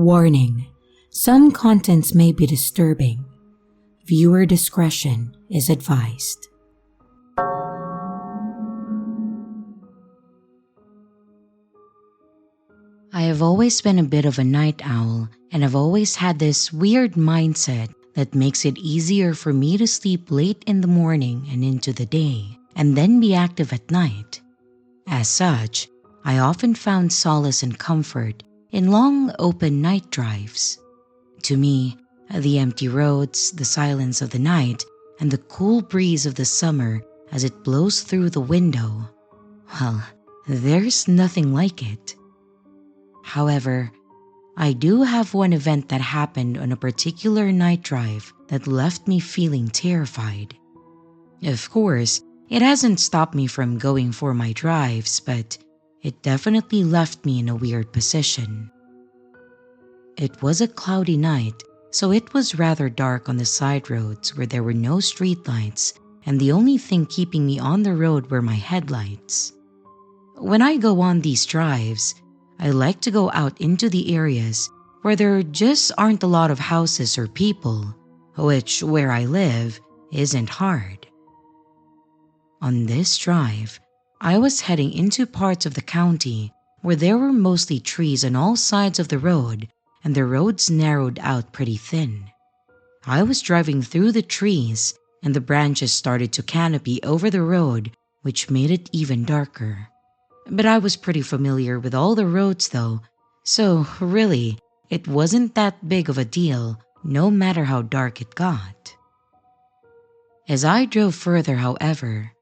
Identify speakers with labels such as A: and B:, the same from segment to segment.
A: Warning: some contents may be disturbing. Viewer discretion is advised.
B: I have always been a bit of a night owl, and I've always had this weird mindset that makes it easier for me to sleep late in the morning and into the day, and then be active at night. As such, I often found solace and comfort in long, open night drives. To me, the empty roads, the silence of the night, and the cool breeze of the summer as it blows through the window, well, there's nothing like it. However, I do have one event that happened on a particular night drive that left me feeling terrified. Of course, it hasn't stopped me from going for my drives, but it definitely left me in a weird position. It was a cloudy night, so it was rather dark on the side roads where there were no streetlights, and the only thing keeping me on the road were my headlights. When I go on these drives, I like to go out into the areas where there just aren't a lot of houses or people, which, where I live, isn't hard. On this drive, I was heading into parts of the county where there were mostly trees on all sides of the road, and the roads narrowed out pretty thin. I was driving through the trees, and the branches started to canopy over the road, which made it even darker. But I was pretty familiar with all the roads though, so really, it wasn't that big of a deal, no matter how dark it got. As I drove further, however,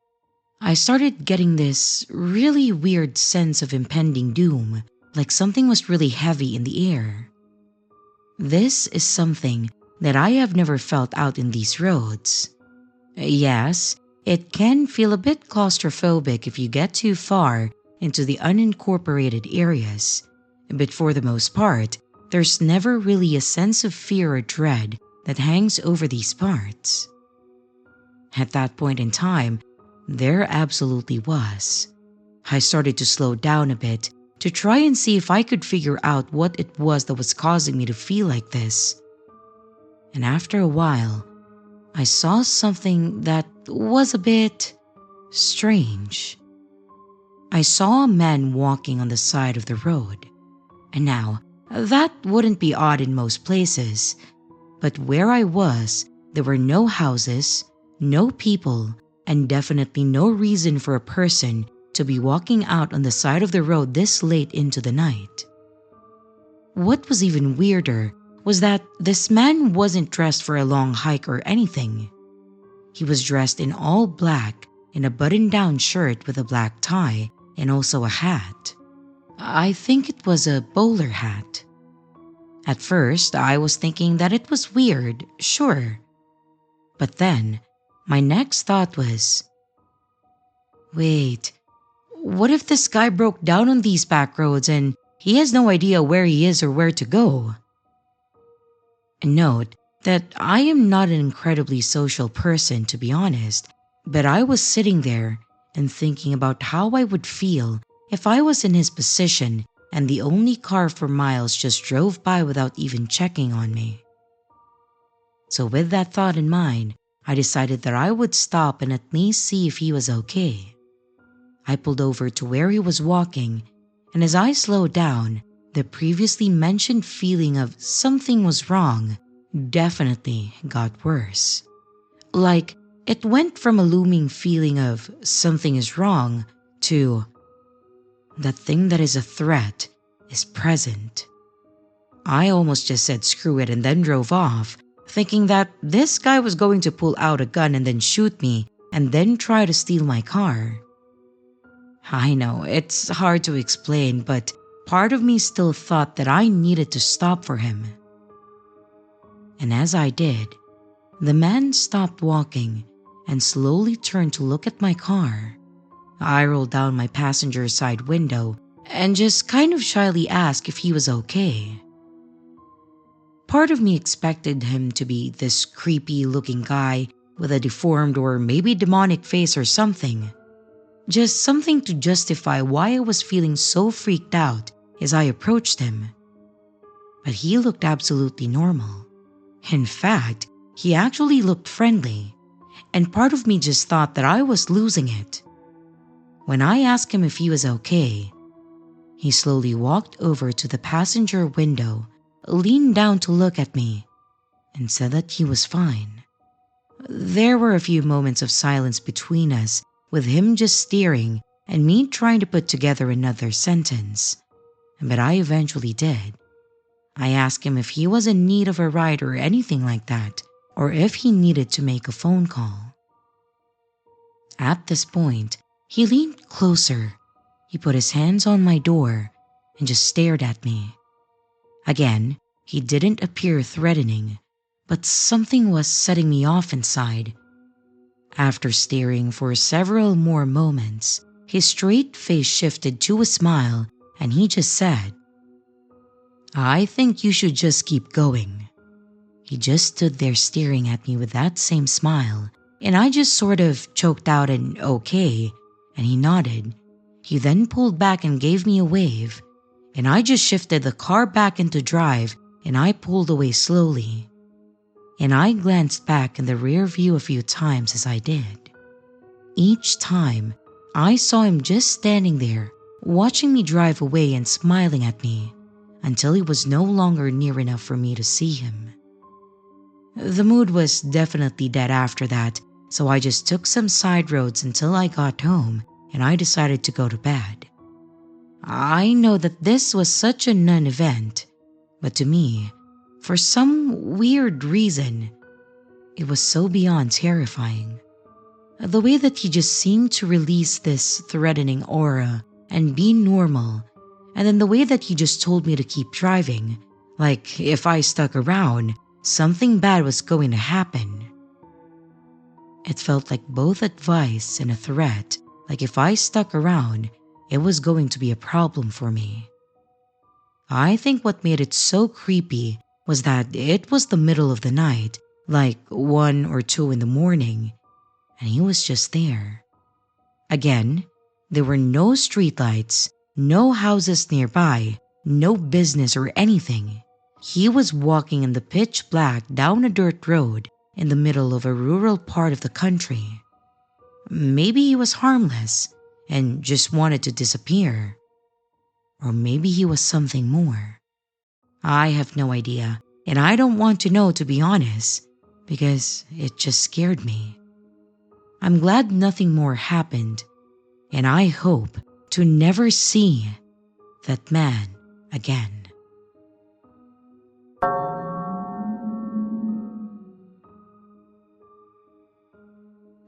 B: I started getting this really weird sense of impending doom, like something was really heavy in the air. This is something that I have never felt out in these roads. Yes, it can feel a bit claustrophobic if you get too far into the unincorporated areas, but for the most part, there's never really a sense of fear or dread that hangs over these parts. At that point in time, there absolutely was. I started to slow down a bit to try and see if I could figure out what it was that was causing me to feel like this. And after a while, I saw something that was a bit strange. I saw a man walking on the side of the road. And now, that wouldn't be odd in most places, but where I was, there were no houses, no people, and definitely no reason for a person to be walking out on the side of the road this late into the night. What was even weirder was that this man wasn't dressed for a long hike or anything. He was dressed in all black, in a button-down shirt with a black tie, and also a hat. I think it was a bowler hat. At first, I was thinking that it was weird, sure. But then, my next thought was, wait, what if this guy broke down on these back roads and he has no idea where he is or where to go? Note that I am not an incredibly social person, to be honest, but I was sitting there and thinking about how I would feel if I was in his position and the only car for miles just drove by without even checking on me. So with that thought in mind, I decided that I would stop and at least see if he was okay. I pulled over to where he was walking, and as I slowed down, the previously mentioned feeling of something was wrong definitely got worse. Like, it went from a looming feeling of something is wrong to that thing that is a threat is present. I almost just said screw it and then drove off, thinking that this guy was going to pull out a gun and then shoot me and then try to steal my car. I know, it's hard to explain, but part of me still thought that I needed to stop for him. And as I did, the man stopped walking and slowly turned to look at my car. I rolled down my passenger side window and just kind of shyly asked if he was okay. Part of me expected him to be this creepy looking guy with a deformed or maybe demonic face or something. Just something to justify why I was feeling so freaked out as I approached him. but he looked absolutely normal. In fact, he actually looked friendly, and part of me just thought that I was losing it. When I asked him if he was okay, he slowly walked over to the passenger window, leaned down to look at me, and said that he was fine. There were a few moments of silence between us, with him just staring and me trying to put together another sentence. But I eventually did. I asked him if he was in need of a ride or anything like that, or if he needed to make a phone call. At this point, he leaned closer. He put his hands on my door and just stared at me. Again, he didn't appear threatening, but something was setting me off inside. After staring for several more moments, his straight face shifted to a smile and he just said, "I think you should just keep going." He just stood there staring at me with that same smile, and I just sort of choked out an "okay," and he nodded. He then pulled back and gave me a wave, and I just shifted the car back into drive and I pulled away slowly. And I glanced back in the rear view a few times as I did. Each time, I saw him just standing there, watching me drive away and smiling at me, until he was no longer near enough for me to see him. The mood was definitely dead after that, so I just took some side roads until I got home and I decided to go to bed. I know that this was such a non-event, but to me, for some weird reason, it was so beyond terrifying. The way that he just seemed to release this threatening aura and be normal, and then the way that he just told me to keep driving, like if I stuck around, something bad was going to happen. It felt like both advice and a threat, like if I stuck around, it was going to be a problem for me. I think what made it so creepy was that it was the middle of the night, like 1 or 2 in the morning, and he was just there. Again, there were no streetlights, no houses nearby, no business or anything. He was walking in the pitch black down a dirt road in the middle of a rural part of the country. Maybe he was harmless and just wanted to disappear. Or maybe he was something more. I have no idea, and I don't want to know, to be honest, because it just scared me. I'm glad nothing more happened, and I hope to never see that man again.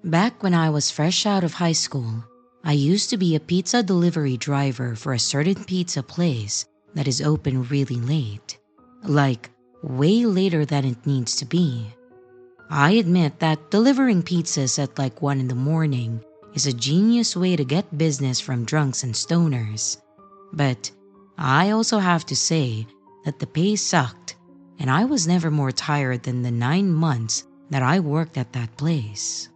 B: Back when I was fresh out of high school, I used to be a pizza delivery driver for a certain pizza place that is open really late, like way later than it needs to be. I admit that delivering pizzas at like 1 in the morning is a genius way to get business from drunks and stoners, but I also have to say that the pay sucked, and I was never more tired than the 9 months that I worked at that place.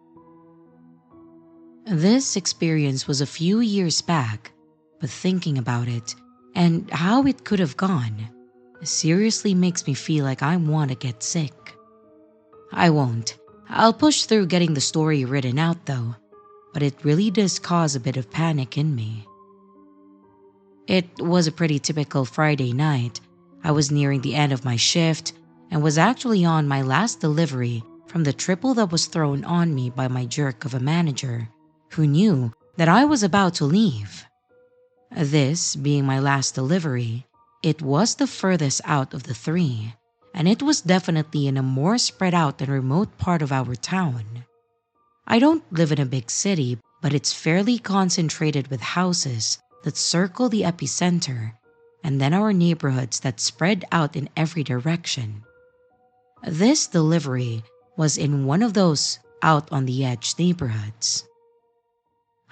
B: This experience was a few years back, but thinking about it and how it could have gone seriously makes me feel like I want to get sick. I won't. I'll push through getting the story written out though, but it really does cause a bit of panic in me. It was a pretty typical Friday night. I was nearing the end of my shift and was actually on my last delivery from the triple that was thrown on me by my jerk of a manager, who knew that I was about to leave. This being my last delivery, it was the furthest out of the 3, and it was definitely in a more spread out and remote part of our town. I don't live in a big city, but it's fairly concentrated with houses that circle the epicenter, and then our neighborhoods that spread out in every direction. This delivery was in one of those out on the edge neighborhoods.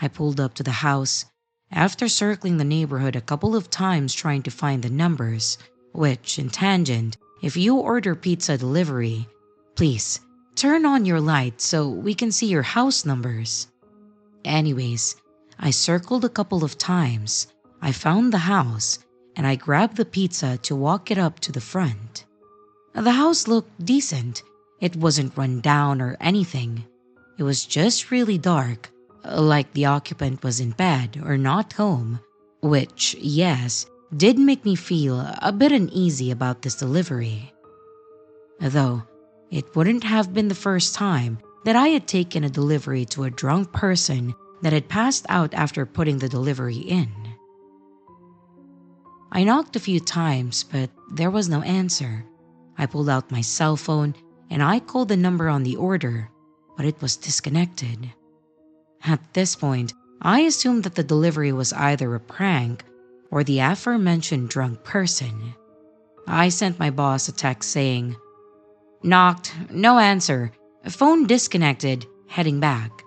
B: I pulled up to the house after circling the neighborhood a couple of times trying to find the numbers, which, in tangent, if you order pizza delivery, please turn on your light so we can see your house numbers. Anyways, I circled a couple of times, I found the house, and I grabbed the pizza to walk it up to the front. The house looked decent. It wasn't run down or anything. It was just really dark, like the occupant was in bed or not home, which, yes, did make me feel a bit uneasy about this delivery. Though, it wouldn't have been the first time that I had taken a delivery to a drunk person that had passed out after putting the delivery in. I knocked a few times, but there was no answer. I pulled out my cell phone and I called the number on the order, but it was disconnected. At this point, I assumed that the delivery was either a prank or the aforementioned drunk person. I sent my boss a text saying, "Knocked, no answer, phone disconnected, heading back."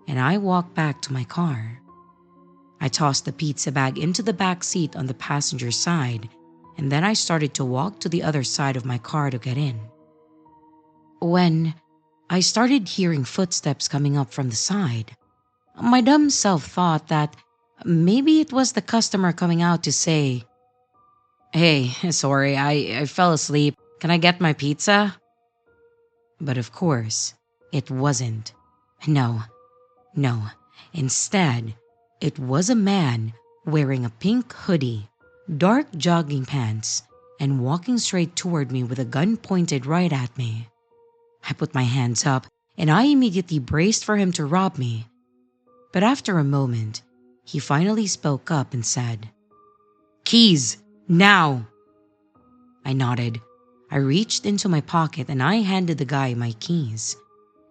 B: And I walked back to my car. I tossed the pizza bag into the back seat on the passenger side, and then I started to walk to the other side of my car to get in. When I started hearing footsteps coming up from the side, my dumb self thought that maybe it was the customer coming out to say, "Hey, sorry, I fell asleep. Can I get my pizza?" But of course, it wasn't. No. Instead, it was a man wearing a pink hoodie, dark jogging pants, and walking straight toward me with a gun pointed right at me. I put my hands up and I immediately braced for him to rob me. But after a moment, he finally spoke up and said, "Keys, now!" I nodded. I reached into my pocket and I handed the guy my keys.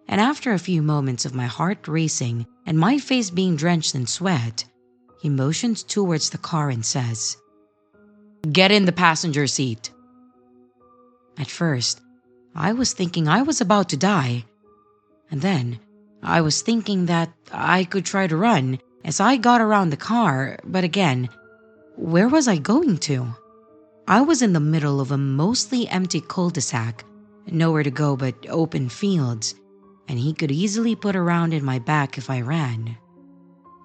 B: And after a few moments of my heart racing and my face being drenched in sweat, he motions towards the car and says, "Get in the passenger seat." At first, I was thinking I was about to die. And then, I was thinking that I could try to run as I got around the car, but again, where was I going to? I was in the middle of a mostly empty cul-de-sac, nowhere to go but open fields, and he could easily put a round in my back if I ran.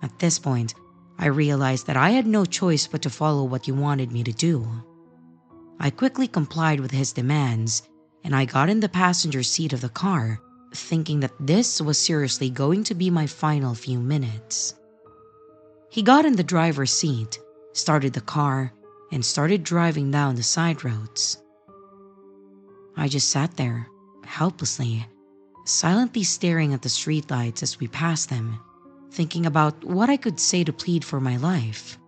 B: At this point, I realized that I had no choice but to follow what he wanted me to do. I quickly complied with his demands, and I got in the passenger seat of the car, thinking that this was seriously going to be my final few minutes. He got in the driver's seat, started the car, and started driving down the side roads. I just sat there, helplessly, silently staring at the streetlights as we passed them, thinking about what I could say to plead for my life.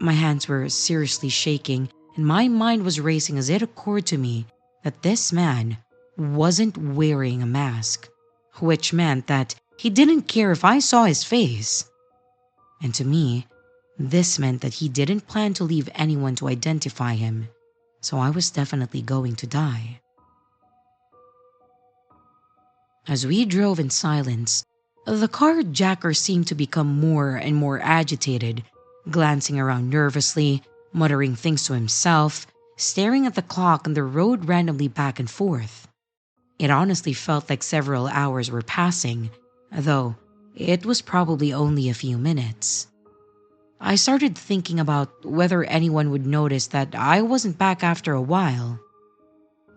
B: My hands were seriously shaking, and my mind was racing as it occurred to me that this man wasn't wearing a mask, which meant that he didn't care if I saw his face. And to me, this meant that he didn't plan to leave anyone to identify him, so I was definitely going to die. As we drove in silence, the carjacker seemed to become more and more agitated, glancing around nervously, muttering things to himself, staring at the clock on the road randomly back and forth. It honestly felt like several hours were passing, though it was probably only a few minutes. I started thinking about whether anyone would notice that I wasn't back after a while.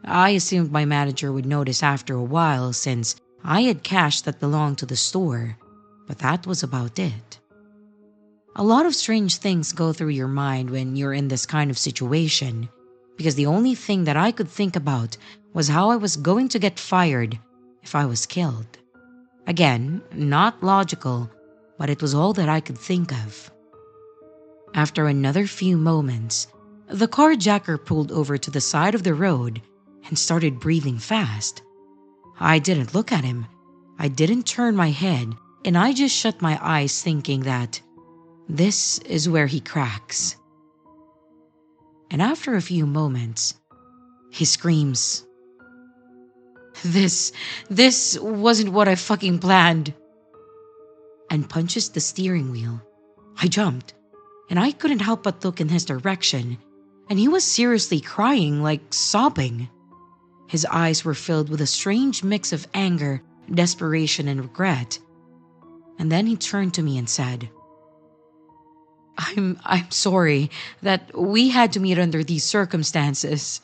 B: I assumed my manager would notice after a while since I had cash that belonged to the store, but that was about it. A lot of strange things go through your mind when you're in this kind of situation, because the only thing that I could think about was how I was going to get fired if I was killed. Again, not logical, but it was all that I could think of. After another few moments, the carjacker pulled over to the side of the road and started breathing fast. I didn't look at him. I didn't turn my head, and I just shut my eyes thinking that this is where he cracks. And after a few moments, he screams, This wasn't what I fucking planned," and punches the steering wheel. I jumped, and I couldn't help but look in his direction, and he was seriously crying, like sobbing. His eyes were filled with a strange mix of anger, desperation, and regret. And then he turned to me and said, I'm sorry that we had to meet under these circumstances.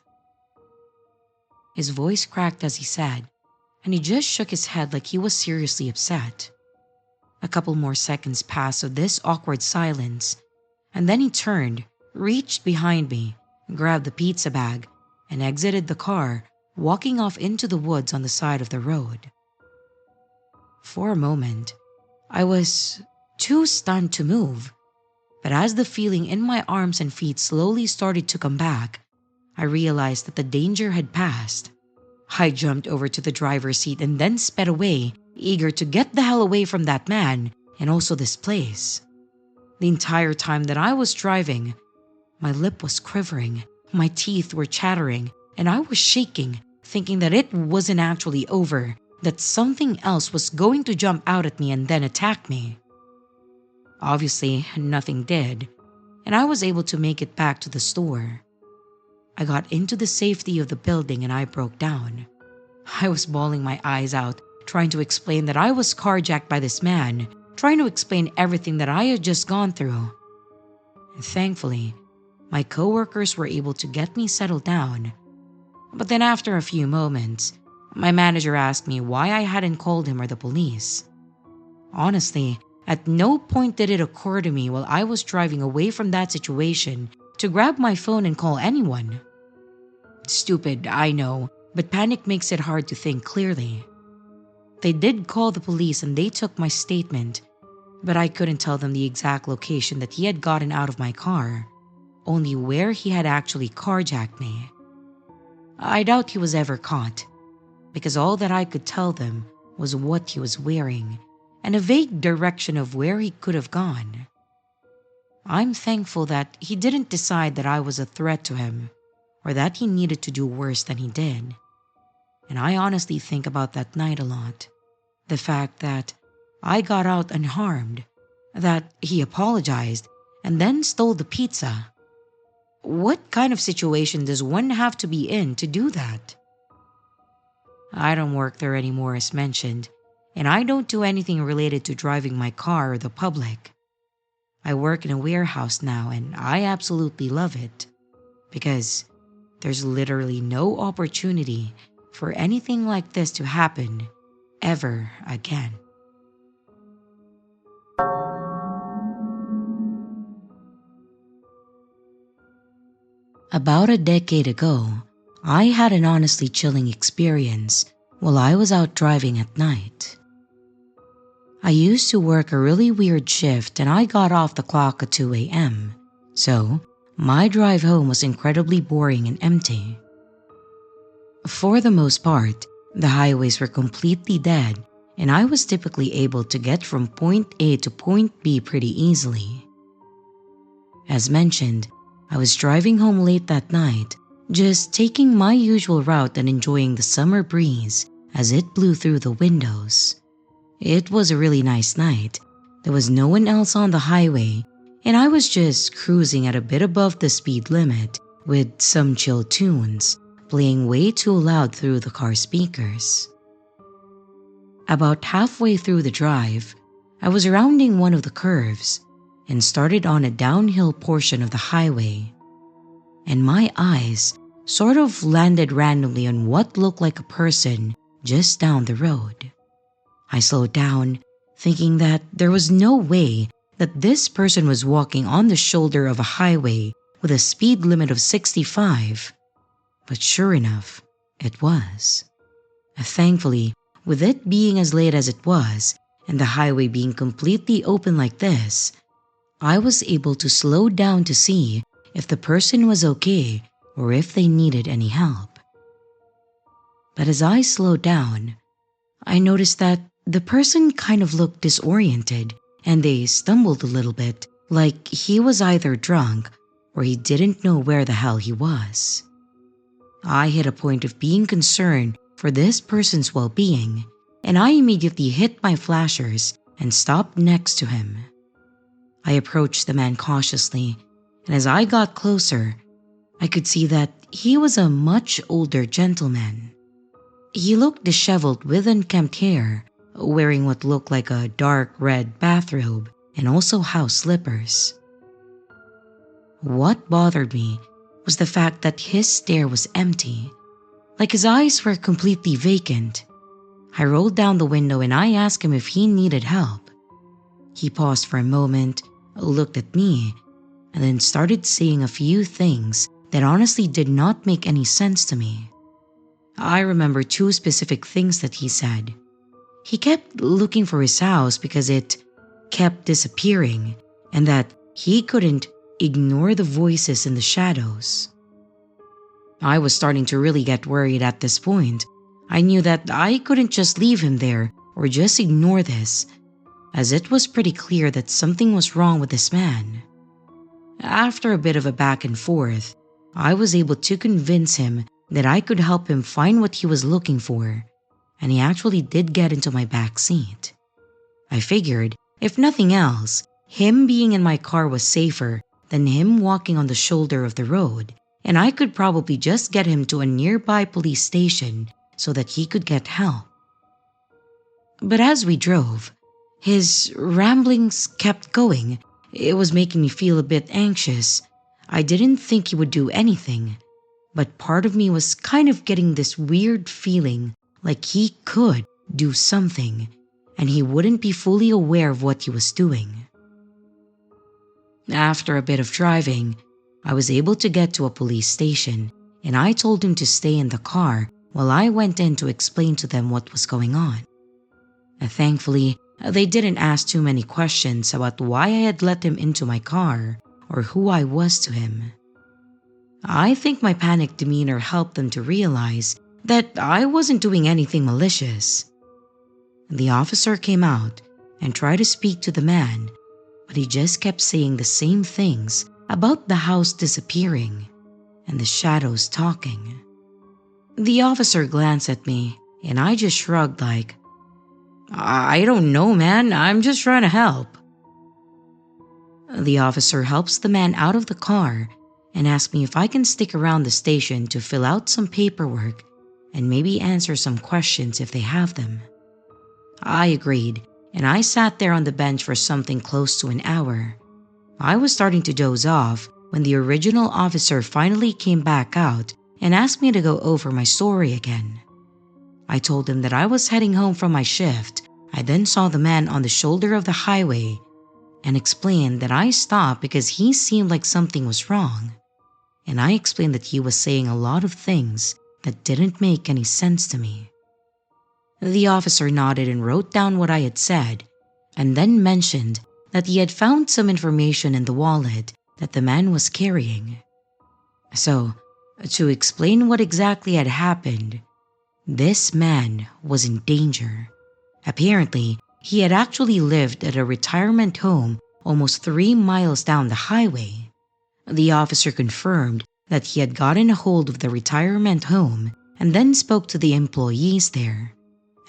B: His voice cracked as he said, and he just shook his head like he was seriously upset. A couple more seconds passed of this awkward silence, and then he turned, reached behind me, grabbed the pizza bag, and exited the car, walking off into the woods on the side of the road. For a moment, I was too stunned to move, but as the feeling in my arms and feet slowly started to come back, I realized that the danger had passed. I jumped over to the driver's seat and then sped away, eager to get the hell away from that man and also this place. The entire time that I was driving, my lip was quivering, my teeth were chattering, and I was shaking, thinking that it wasn't actually over, that something else was going to jump out at me and then attack me. Obviously, nothing did, and I was able to make it back to the store. I got into the safety of the building and I broke down. I was bawling my eyes out, trying to explain that I was carjacked by this man, trying to explain everything that I had just gone through. And thankfully, my coworkers were able to get me settled down. But then after a few moments, my manager asked me why I hadn't called him or the police. Honestly, at no point did it occur to me while I was driving away from that situation to grab my phone and call anyone. Stupid, I know, but panic makes it hard to think clearly. They did call the police and they took my statement, but I couldn't tell them the exact location that he had gotten out of my car, only where he had actually carjacked me. I doubt he was ever caught, because all that I could tell them was what he was wearing and a vague direction of where he could have gone. I'm thankful that he didn't decide that I was a threat to him or that he needed to do worse than he did. And I honestly think about that night a lot. The fact that I got out unharmed, that he apologized and then stole the pizza. What kind of situation does one have to be in to do that? I don't work there anymore, as mentioned, and I don't do anything related to driving my car or the public. I work in a warehouse now and I absolutely love it because there's literally no opportunity for anything like this to happen ever again. About a decade ago, I had an honestly chilling experience while I was out driving at night. I used to work a really weird shift and I got off the clock at 2 a.m., so my drive home was incredibly boring and empty. For the most part, the highways were completely dead and I was typically able to get from point A to point B pretty easily. As mentioned, I was driving home late that night, just taking my usual route and enjoying the summer breeze as it blew through the windows. It was a really nice night. There was no one else on the highway, and I was just cruising at a bit above the speed limit with some chill tunes playing way too loud through the car speakers. About halfway through the drive, I was rounding one of the curves and started on a downhill portion of the highway, and my eyes sort of landed randomly on what looked like a person just down the road. I slowed down, thinking that there was no way that this person was walking on the shoulder of a highway with a speed limit of 65. But sure enough, it was. Thankfully, with it being as late as it was, and the highway being completely open like this, I was able to slow down to see if the person was okay or if they needed any help. But as I slowed down, I noticed that the person kind of looked disoriented and they stumbled a little bit, like he was either drunk or he didn't know where the hell he was. I hit a point of being concerned for this person's well-being, and I immediately hit my flashers and stopped next to him. I approached the man cautiously, and as I got closer, I could see that he was a much older gentleman. He looked disheveled with unkempt hair, wearing what looked like a dark red bathrobe and also house slippers. What bothered me was the fact that his stare was empty, like his eyes were completely vacant. I rolled down the window and I asked him if he needed help. He paused for a moment, looked at me, and then started saying a few things that honestly did not make any sense to me. I remember two specific things that he said. He kept looking for his house because it kept disappearing, and that he couldn't ignore the voices in the shadows. I was starting to really get worried at this point. I knew that I couldn't just leave him there or just ignore this, as it was pretty clear that something was wrong with this man. After a bit of a back and forth, I was able to convince him that I could help him find what he was looking for, and he actually did get into my back seat. I figured, if nothing else, him being in my car was safer than him walking on the shoulder of the road, and I could probably just get him to a nearby police station so that he could get help. But as we drove, his ramblings kept going. It was making me feel a bit anxious. I didn't think he would do anything, but part of me was kind of getting this weird feeling like he could do something, and he wouldn't be fully aware of what he was doing. After a bit of driving, I was able to get to a police station, and I told him to stay in the car while I went in to explain to them what was going on. Thankfully, they didn't ask too many questions about why I had let him into my car or who I was to him. I think my panicked demeanor helped them to realize that I wasn't doing anything malicious. The officer came out and tried to speak to the man, but he just kept saying the same things about the house disappearing and the shadows talking. The officer glanced at me and I just shrugged like, "I don't know, man. I'm just trying to help." The officer helps the man out of the car and asks me if I can stick around the station to fill out some paperwork and maybe answer some questions if they have them. I agreed, and I sat there on the bench for something close to an hour. I was starting to doze off when the original officer finally came back out and asked me to go over my story again. I told him that I was heading home from my shift. I then saw the man on the shoulder of the highway and explained that I stopped because he seemed like something was wrong. And I explained that he was saying a lot of things that didn't make any sense to me. The officer nodded and wrote down what I had said, and then mentioned that he had found some information in the wallet that the man was carrying. So, to explain what exactly had happened, this man was in danger. Apparently, he had actually lived at a retirement home almost 3 miles down the highway. The officer confirmed that he had gotten a hold of the retirement home and then spoke to the employees there,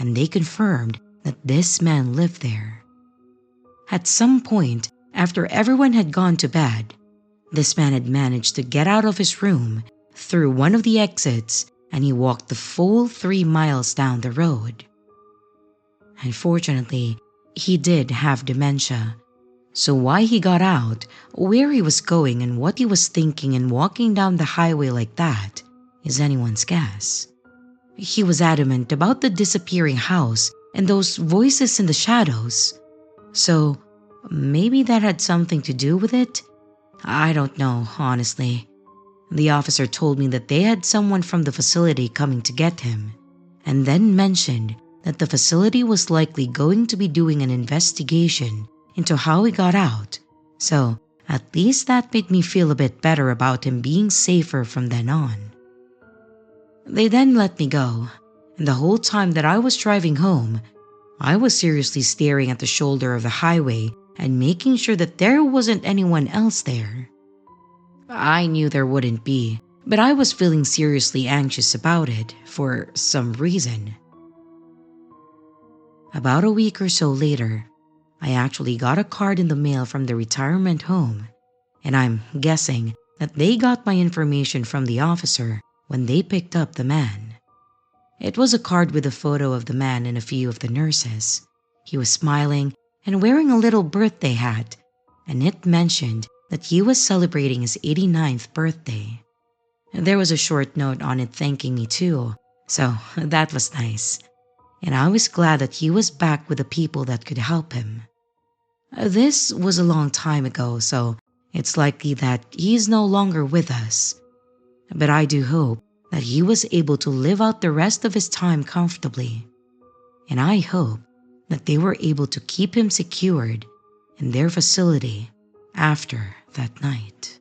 B: and they confirmed that this man lived there. At some point, after everyone had gone to bed, this man had managed to get out of his room through one of the exits, and he walked the full 3 miles down the road. Unfortunately, he did have dementia, so why he got out, where he was going, and what he was thinking and walking down the highway like that is anyone's guess. He was adamant about the disappearing house and those voices in the shadows, so maybe that had something to do with it? I don't know, honestly. The officer told me that they had someone from the facility coming to get him, and then mentioned that the facility was likely going to be doing an investigation into how he got out, so at least that made me feel a bit better about him being safer from then on. They then let me go, and the whole time that I was driving home, I was seriously staring at the shoulder of the highway and making sure that there wasn't anyone else there. I knew there wouldn't be, but I was feeling seriously anxious about it for some reason. About a week or so later, I actually got a card in the mail from the retirement home, and I'm guessing that they got my information from the officer when they picked up the man. It was a card with a photo of the man and a few of the nurses. He was smiling and wearing a little birthday hat, and it mentioned that he was celebrating his 89th birthday. There was a short note on it thanking me too, so that was nice. And I was glad that he was back with the people that could help him. This was a long time ago, so it's likely that he is no longer with us. But I do hope that he was able to live out the rest of his time comfortably. And I hope that they were able to keep him secured in their facility after that night.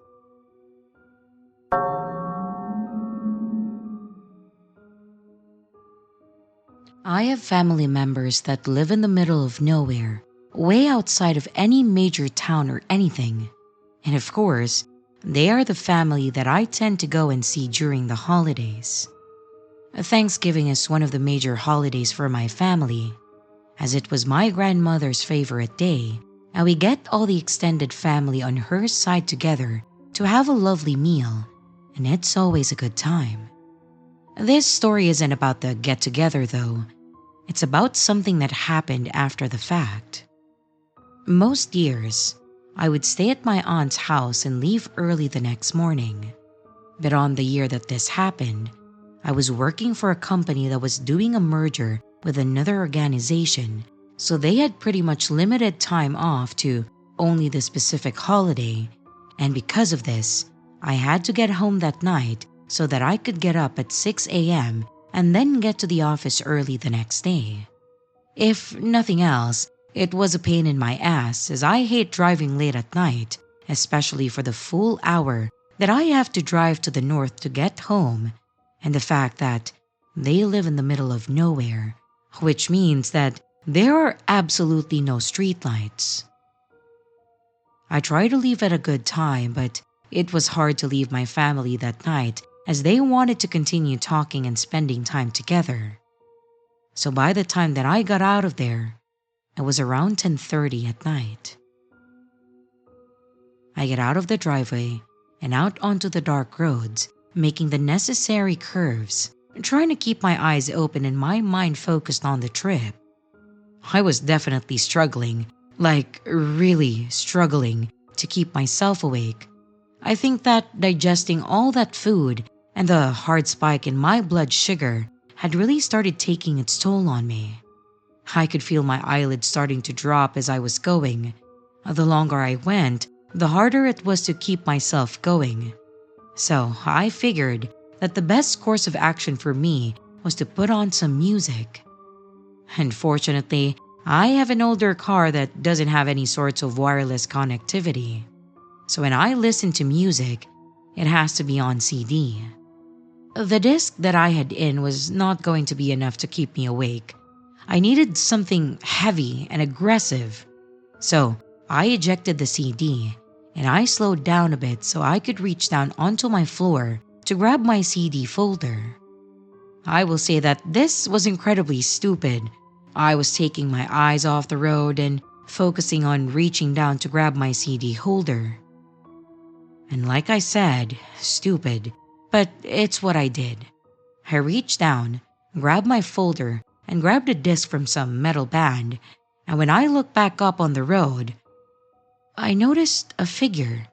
B: I have family members that live in the middle of nowhere, way outside of any major town or anything. And of course, they are the family that I tend to go and see during the holidays. Thanksgiving is one of the major holidays for my family, as it was my grandmother's favorite day, and we get all the extended family on her side together to have a lovely meal, and it's always a good time. This story isn't about the get-together though. It's about something that happened after the fact. Most years, I would stay at my aunt's house and leave early the next morning. But on the year that this happened, I was working for a company that was doing a merger with another organization, so they had pretty much limited time off to only the specific holiday, and because of this, I had to get home that night so that I could get up at 6 a.m. and then get to the office early the next day. If nothing else, it was a pain in my ass as I hate driving late at night, especially for the full hour that I have to drive to the north to get home, and the fact that they live in the middle of nowhere, which means that there are absolutely no streetlights. I tried to leave at a good time, but it was hard to leave my family that night as they wanted to continue talking and spending time together. So by the time that I got out of there, it was around 10:30 at night. I get out of the driveway and out onto the dark roads, making the necessary curves, trying to keep my eyes open and my mind focused on the trip. I was definitely struggling, like really struggling, to keep myself awake. I think that digesting all that food and the hard spike in my blood sugar had really started taking its toll on me. I could feel my eyelids starting to drop as I was going. The longer I went, the harder it was to keep myself going. So I figured that the best course of action for me was to put on some music. Unfortunately, I have an older car that doesn't have any sorts of wireless connectivity. So when I listen to music, it has to be on CD. The disc that I had in was not going to be enough to keep me awake. I needed something heavy and aggressive. So I ejected the CD and I slowed down a bit so I could reach down onto my floor to grab my CD folder. I will say that this was incredibly stupid. I was taking my eyes off the road and focusing on reaching down to grab my CD holder. And like I said, stupid, but it's what I did. I reached down, grabbed my folder, and grabbed a disc from some metal band, and when I looked back up on the road, I noticed a figure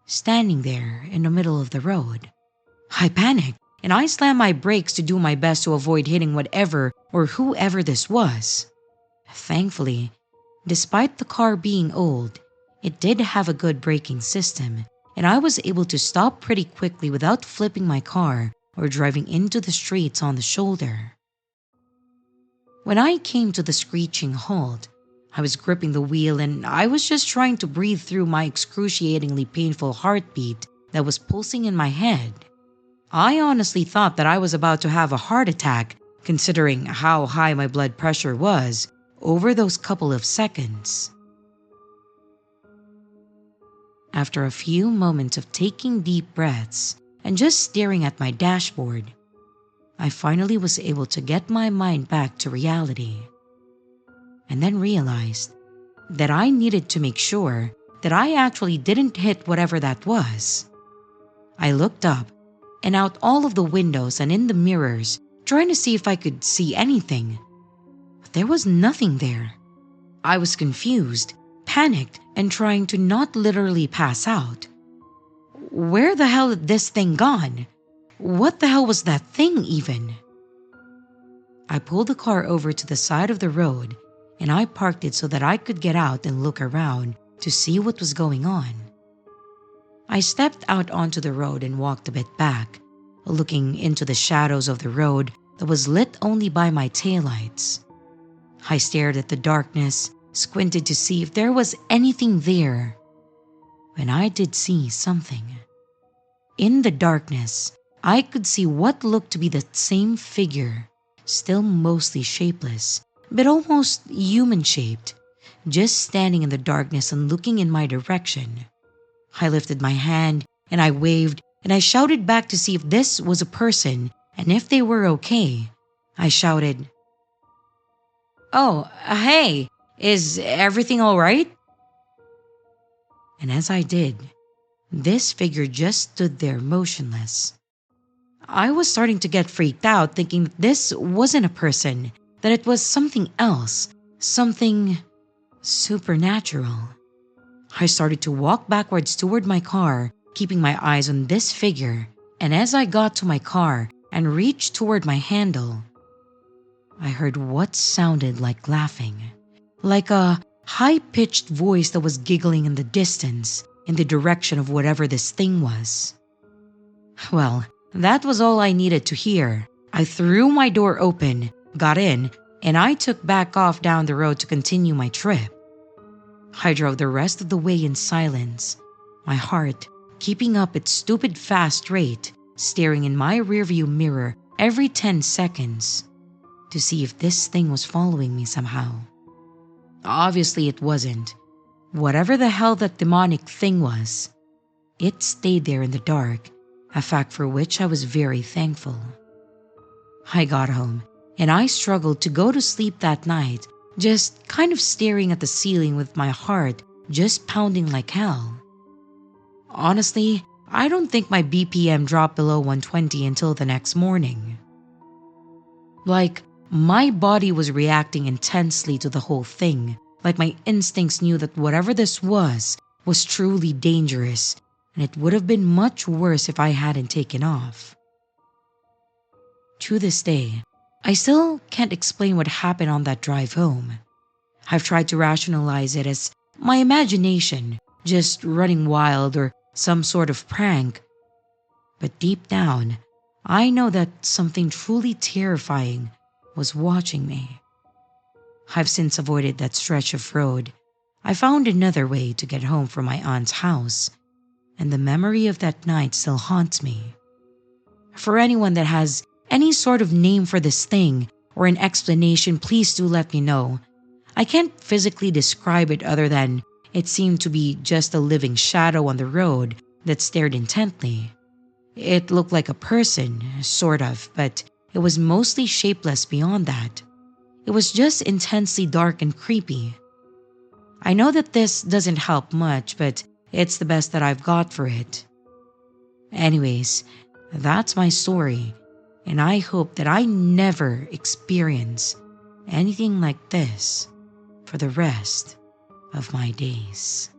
B: standing there in the middle of the road. I panicked, and I slammed my brakes to do my best to avoid hitting whatever or whoever this was. Thankfully, despite the car being old, it did have a good braking system, and I was able to stop pretty quickly without flipping my car or driving into the streets on the shoulder. When I came to the screeching halt, I was gripping the wheel and I was just trying to breathe through my excruciatingly painful heartbeat that was pulsing in my head. I honestly thought that I was about to have a heart attack, considering how high my blood pressure was over those couple of seconds. After a few moments of taking deep breaths and just staring at my dashboard, I finally was able to get my mind back to reality, and then realized that I needed to make sure that I actually didn't hit whatever that was. I looked up and out all of the windows and in the mirrors, trying to see if I could see anything, but there was nothing there. I was confused, panicked and trying to not literally pass out. Where the hell had this thing gone? What the hell was that thing even? I pulled the car over to the side of the road and I parked it so that I could get out and look around to see what was going on. I stepped out onto the road and walked a bit back, looking into the shadows of the road that was lit only by my taillights. I stared at the darkness, squinted to see if there was anything there, when I did see something. In the darkness, I could see what looked to be the same figure, still mostly shapeless, but almost human-shaped, just standing in the darkness and looking in my direction. I lifted my hand and I waved and I shouted back to see if this was a person and if they were okay. I shouted, "Oh, hey, is everything all right?" And as I did, this figure just stood there motionless. I was starting to get freaked out, thinking that this wasn't a person, that it was something else, something supernatural. I started to walk backwards toward my car, keeping my eyes on this figure, and as I got to my car and reached toward my handle, I heard what sounded like laughing, like a high-pitched voice that was giggling in the distance, in the direction of whatever this thing was. Well, that was all I needed to hear. I threw my door open, got in, and I took back off down the road to continue my trip. I drove the rest of the way in silence, my heart keeping up its stupid fast rate, staring in my rearview mirror every 10 seconds to see if this thing was following me somehow. Obviously it wasn't. Whatever the hell that demonic thing was, it stayed there in the dark, a fact for which I was very thankful. I got home and I struggled to go to sleep that night, just kind of staring at the ceiling with my heart just pounding like hell. Honestly, I don't think my BPM dropped below 120 until the next morning. Like, my body was reacting intensely to the whole thing, like my instincts knew that whatever this was truly dangerous, and it would have been much worse if I hadn't taken off. To this day, I still can't explain what happened on that drive home. I've tried to rationalize it as my imagination just running wild or some sort of prank. But deep down, I know that something truly terrifying was watching me. I've since avoided that stretch of road. I found another way to get home from my aunt's house, and the memory of that night still haunts me. For anyone that has any sort of name for this thing or an explanation, please do let me know. I can't physically describe it other than it seemed to be just a living shadow on the road that stared intently. It looked like a person, sort of, but it was mostly shapeless beyond that. It was just intensely dark and creepy. I know that this doesn't help much, but it's the best that I've got for it. Anyways, that's my story, and I hope that I never experience anything like this for the rest of my days.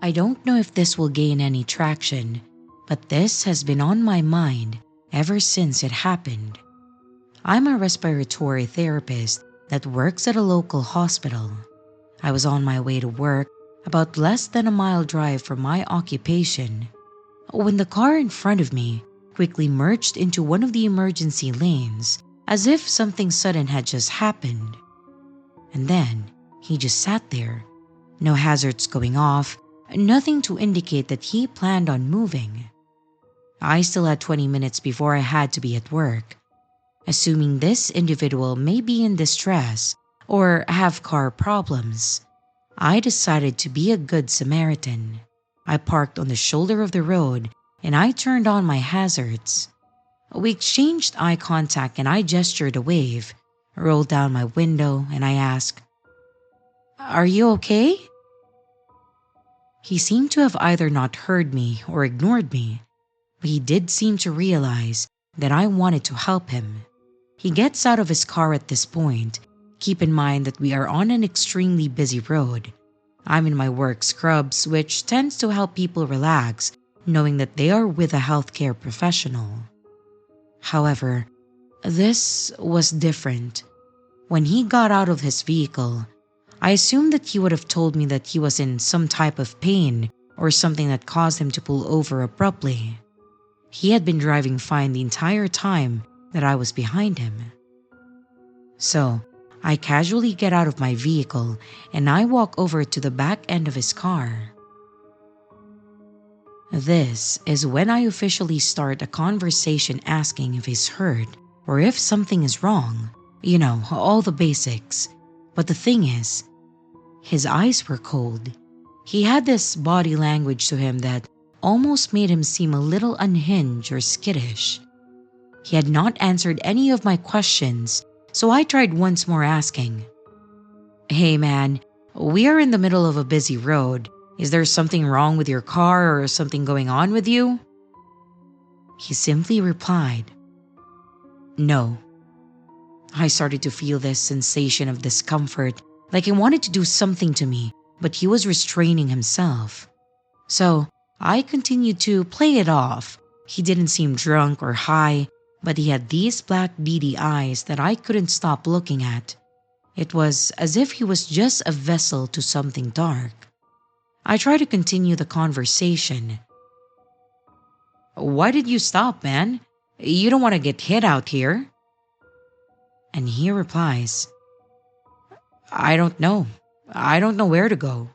B: I don't know if this will gain any traction, but this has been on my mind ever since it happened. I'm a respiratory therapist that works at a local hospital. I was on my way to work, about less than a mile drive from my occupation, when the car in front of me quickly merged into one of the emergency lanes as if something sudden had just happened. And then he just sat there, no hazards going off, nothing to indicate that he planned on moving. I still had 20 minutes before I had to be at work. Assuming this individual may be in distress or have car problems, I decided to be a good Samaritan. I parked on the shoulder of the road and I turned on my hazards. We exchanged eye contact and I gestured a wave, rolled down my window, and I asked, "Are you okay?" He seemed to have either not heard me or ignored me, but he did seem to realize that I wanted to help him. He gets out of his car at this point. Keep in mind that we are on an extremely busy road. I'm in my work scrubs, which tends to help people relax, knowing that they are with a healthcare professional. However, this was different. When he got out of his vehicle, I assumed that he would have told me that he was in some type of pain or something that caused him to pull over abruptly. He had been driving fine the entire time that I was behind him. So, I casually get out of my vehicle and I walk over to the back end of his car. This is when I officially start a conversation asking if he's hurt or if something is wrong. You know, all the basics. But the thing is, his eyes were cold. He had this body language to him that almost made him seem a little unhinged or skittish. He had not answered any of my questions, so I tried once more asking, "Hey man, we are in the middle of a busy road. Is there something wrong with your car or something going on with you?" He simply replied, "No." I started to feel this sensation of discomfort, like he wanted to do something to me, but he was restraining himself. So I continued to play it off. He didn't seem drunk or high, but he had these black beady eyes that I couldn't stop looking at. It was as if he was just a vessel to something dark. I tried to continue the conversation. "Why did you stop, man? You don't want to get hit out here." And he replies, "I don't know. I don't know where to go."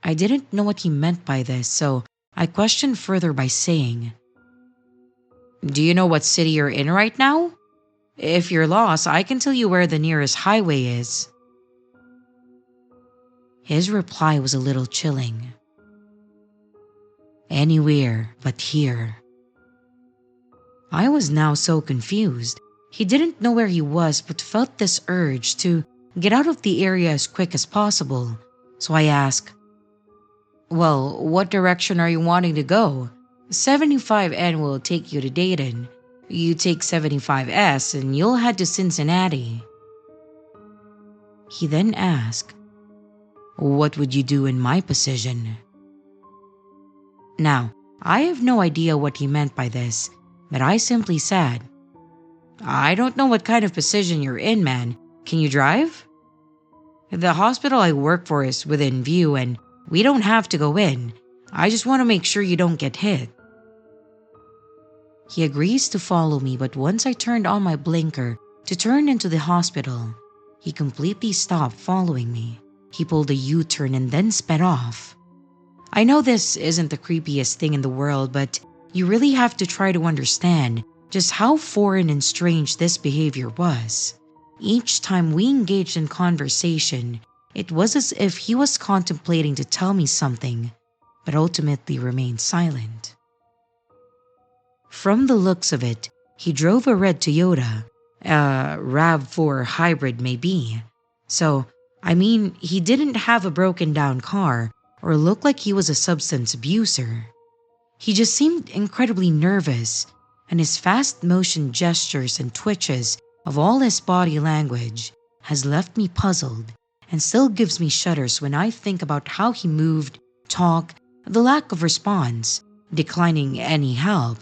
B: I didn't know what he meant by this, so I questioned further by saying, "Do you know what city you're in right now? If you're lost, I can tell you where the nearest highway is." His reply was a little chilling. "Anywhere but here." I was now so confused. He didn't know where he was but felt this urge to get out of the area as quick as possible. So I asked, "Well, what direction are you wanting to go? 75N will take you to Dayton. You take 75S and you'll head to Cincinnati." He then asked, "What would you do in my position?" Now, I have no idea what he meant by this, but I simply said, "I don't know what kind of position you're in, man. Can you drive? The hospital I work for is within view and we don't have to go in. I just want to make sure you don't get hit." He agrees to follow me, but once I turned on my blinker to turn into the hospital, he completely stopped following me. He pulled a U-turn and then sped off. I know this isn't the creepiest thing in the world, but you really have to try to understand just how foreign and strange this behavior was. Each time we engaged in conversation, it was as if he was contemplating to tell me something, but ultimately remained silent. From the looks of it, he drove a red Toyota, a RAV4 hybrid maybe. So, I mean, he didn't have a broken down car or look like he was a substance abuser. He just seemed incredibly nervous, and his fast motion gestures and twitches of all his body language has left me puzzled and still gives me shudders when I think about how he moved, talked, the lack of response, declining any help,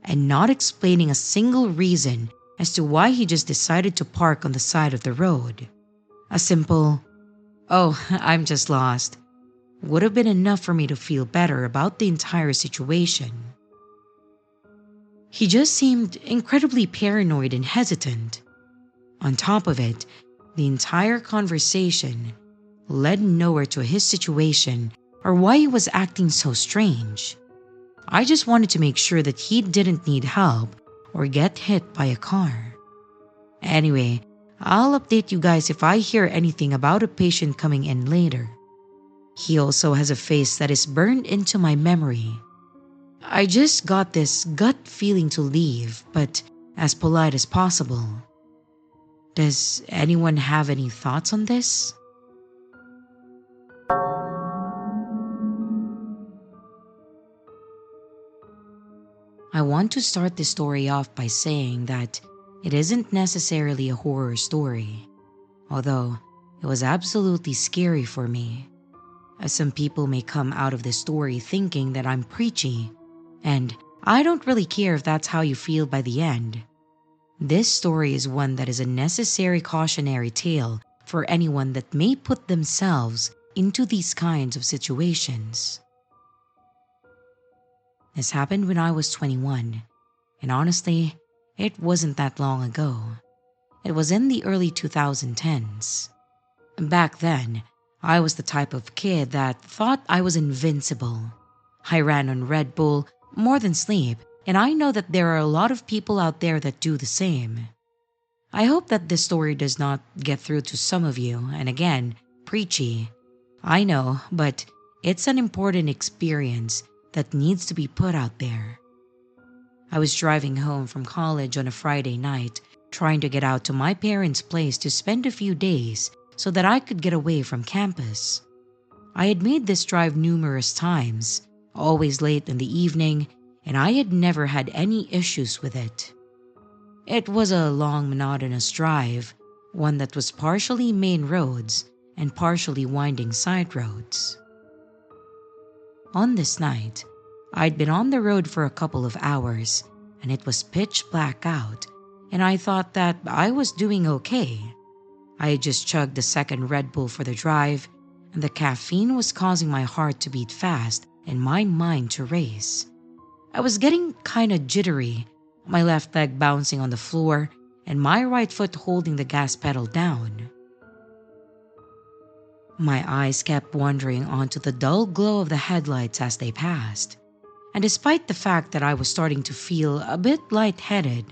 B: and not explaining a single reason as to why he just decided to park on the side of the road. A simple, "Oh, I'm just lost," would have been enough for me to feel better about the entire situation. He just seemed incredibly paranoid and hesitant. On top of it, the entire conversation led nowhere to his situation or why he was acting so strange. I just wanted to make sure that he didn't need help or get hit by a car. Anyway, I'll update you guys if I hear anything about a patient coming in later. He also has a face that is burned into my memory. I just got this gut feeling to leave, but as polite as possible. Does anyone have any thoughts on this? I want to start this story off by saying that It isn't necessarily a horror story, although it was absolutely scary for me, as some people may come out of this story thinking that I'm preachy, and I don't really care if that's how you feel by the end. This story is one that is a necessary cautionary tale for anyone that may put themselves into these kinds of situations. This happened when I was 21, and honestly, it wasn't that long ago. It was in the early 2010s. Back then, I was the type of kid that thought I was invincible. I ran on Red Bull more than sleep, and I know that there are a lot of people out there that do the same. I hope that this story does not get through to some of you, and again, preachy. I know, but it's an important experience that needs to be put out there. I was driving home from college on a Friday night, trying to get out to my parents' place to spend a few days so that I could get away from campus. I had made this drive numerous times, always late in the evening, and I had never had any issues with it. It was a long, monotonous drive, one that was partially main roads and partially winding side roads. On this night, I'd been on the road for a couple of hours, and it was pitch black out, and I thought that I was doing okay. I had just chugged the second Red Bull for the drive, and the caffeine was causing my heart to beat fast and my mind to race. I was getting kinda jittery, my left leg bouncing on the floor and my right foot holding the gas pedal down. My eyes kept wandering onto the dull glow of the headlights as they passed, and despite the fact that I was starting to feel a bit lightheaded,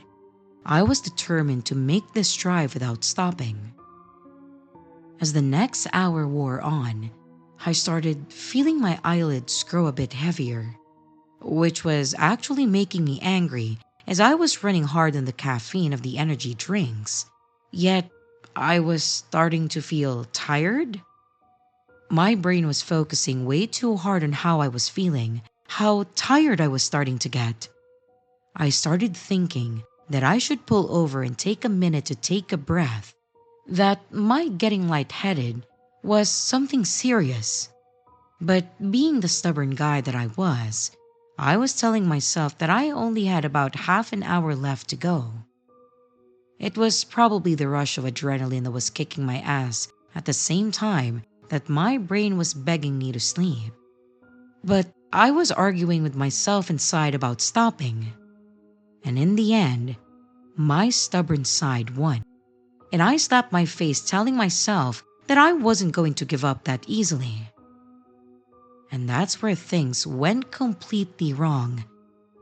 B: I was determined to make this drive without stopping. As the next hour wore on, I started feeling my eyelids grow a bit heavier, which was actually making me angry as I was running hard on the caffeine of the energy drinks. Yet, I was starting to feel tired. My brain was focusing way too hard on how I was feeling, how tired I was starting to get. I started thinking that I should pull over and take a minute to take a breath, that my getting lightheaded was something serious. But being the stubborn guy that I was telling myself that I only had about half an hour left to go. It was probably the rush of adrenaline that was kicking my ass at the same time that my brain was begging me to sleep. But I was arguing with myself inside about stopping. And in the end, my stubborn side won. And I slapped my face telling myself that I wasn't going to give up that easily. And that's where things went completely wrong,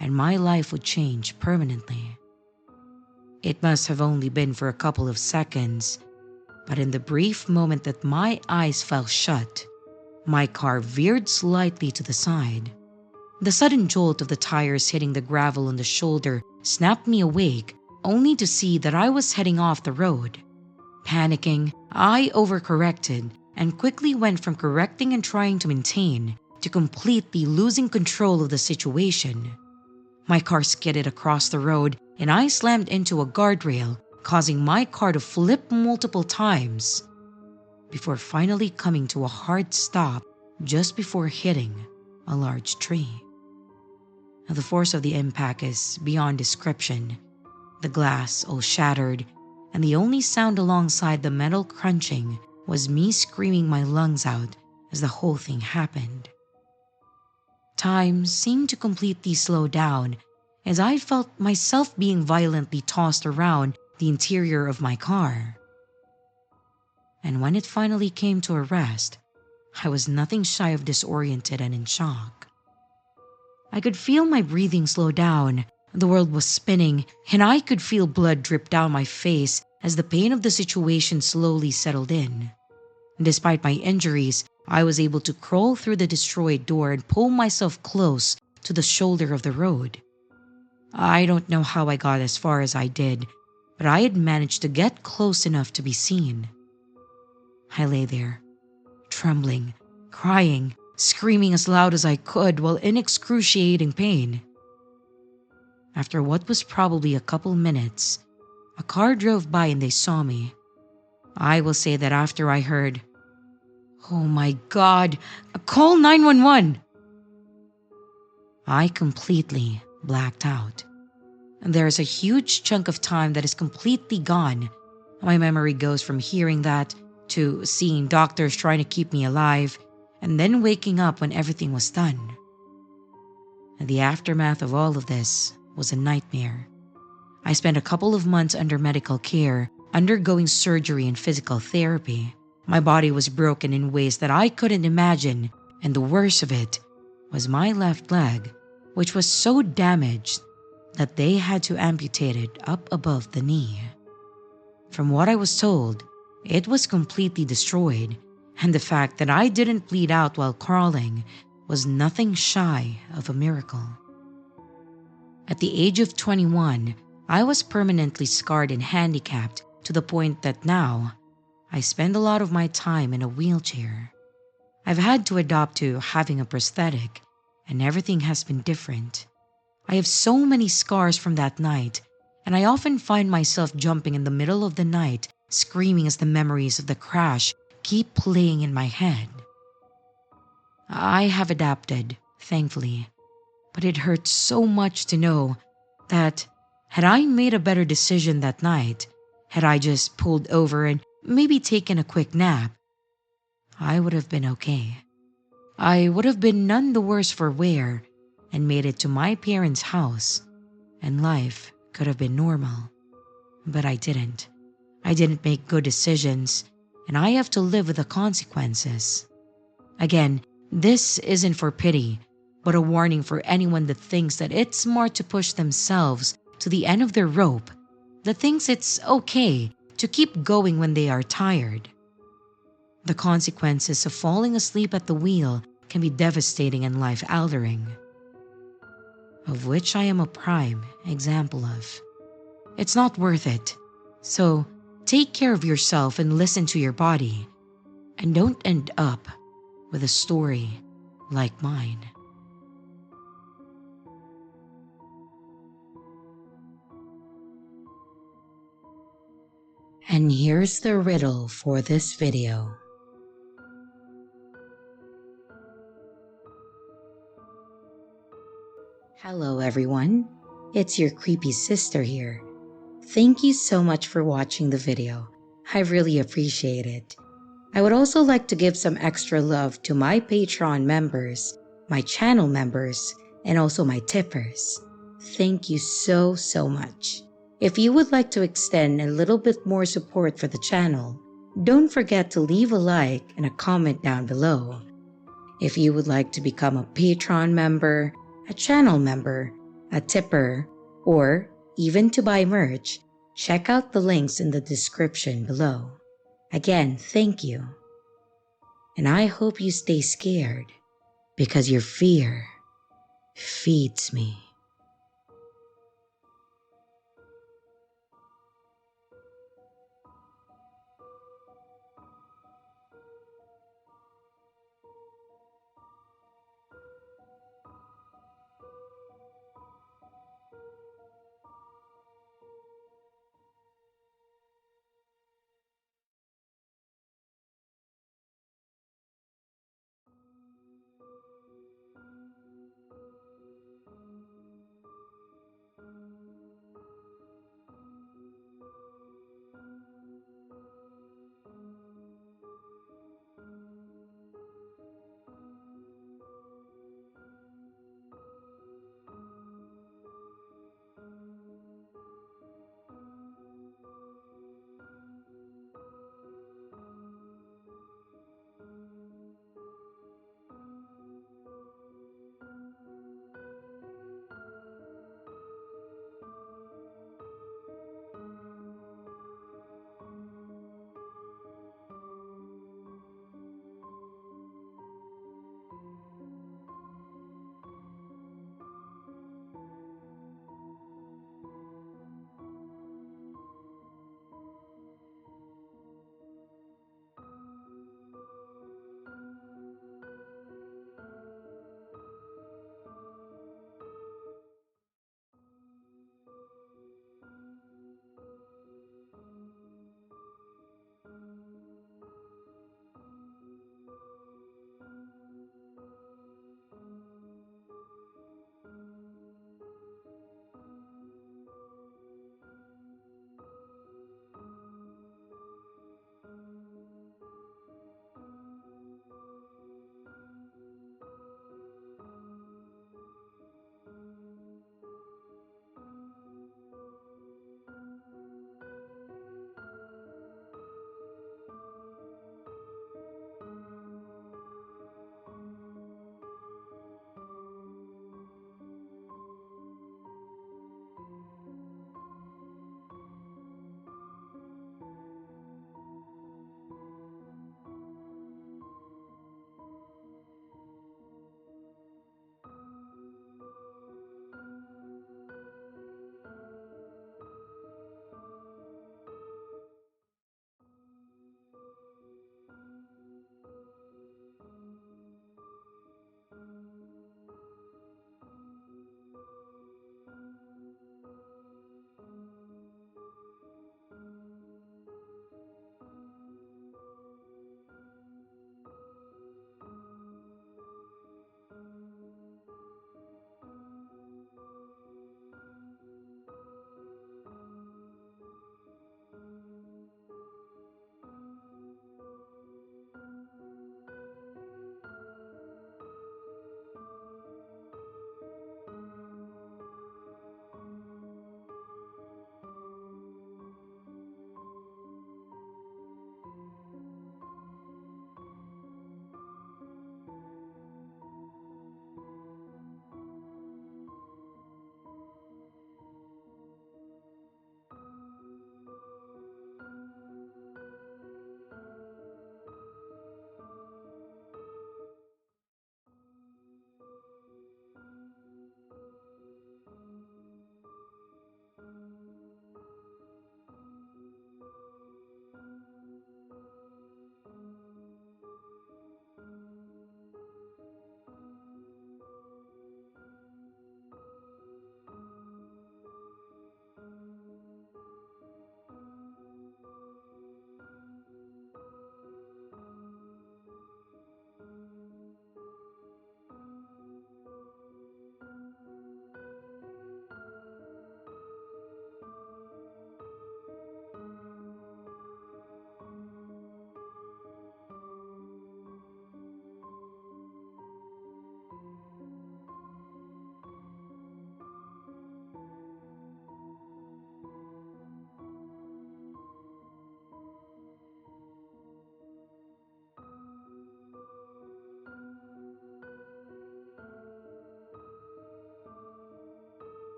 B: and my life would change permanently. It must have only been for a couple of seconds, but in the brief moment that my eyes fell shut, my car veered slightly to the side. The sudden jolt of the tires hitting the gravel on the shoulder snapped me awake, only to see that I was heading off the road. Panicking, I overcorrected and quickly went from correcting and trying to maintain to completely losing control of the situation. My car skidded across the road and I slammed into a guardrail, causing my car to flip multiple times, before finally coming to a hard stop just before hitting a large tree. Now, the force of the impact is beyond description. The glass all shattered, and the only sound alongside the metal crunching was me screaming my lungs out as the whole thing happened. Time seemed to completely slow down as I felt myself being violently tossed around the interior of my car. And when it finally came to a rest, I was nothing shy of disoriented and in shock. I could feel my breathing slow down, the world was spinning, and I could feel blood drip down my face as the pain of the situation slowly settled in. Despite my injuries, I was able to crawl through the destroyed door and pull myself close to the shoulder of the road. I don't know how I got as far as I did, but I had managed to get close enough to be seen. I lay there, trembling, crying, screaming as loud as I could while in excruciating pain. After what was probably a couple minutes, A car drove by and they saw me. I will say that after I heard, "Oh my God, call 911!" I completely blacked out. And there is a huge chunk of time that is completely gone. My memory goes from hearing that to seeing doctors trying to keep me alive and then waking up when everything was done. And the aftermath of all of this was a nightmare. I spent a couple of months under medical care, undergoing surgery and physical therapy. My body was broken in ways that I couldn't imagine, and the worst of it was my left leg, which was so damaged that they had to amputate it up above the knee. From what I was told, it was completely destroyed, and the fact that I didn't bleed out while crawling was nothing shy of a miracle. At the age of 21, I was permanently scarred and handicapped to the point that now I spend a lot of my time in a wheelchair. I've had to adapt to having a prosthetic, and everything has been different. I have so many scars from that night, and I often find myself jumping in the middle of the night, screaming as the memories of the crash keep playing in my head. I have adapted, thankfully, but it hurts so much to know that had I made a better decision that night, had I just pulled over and maybe taken a quick nap, I would have been okay. I would have been none the worse for wear and made it to my parents' house, and life could have been normal. But I didn't. I didn't make good decisions, and I have to live with the consequences. Again, this isn't for pity, but a warning for anyone that thinks that it's smart to push themselves to the end of their rope, that thinks it's okay to keep going when they are tired. The consequences of falling asleep at the wheel can be devastating and life-altering, of which I am a prime example of. It's not worth it, so take care of yourself and listen to your body, and don't end up with a story like mine. And here's the riddle for this video. Hello everyone, it's your creepy sister here. Thank you so much for watching the video. I really appreciate it. I would also like to give some extra love to my Patreon members, my channel members, and also my tippers. Thank you so much. If you would like to extend a little bit more support for the channel, don't forget to leave a like and a comment down below. If you would like to become a Patreon member, a channel member, a tipper, or even to buy merch, check out the links in the description below. Again, thank you. And I hope you stay scared, because your fear feeds me.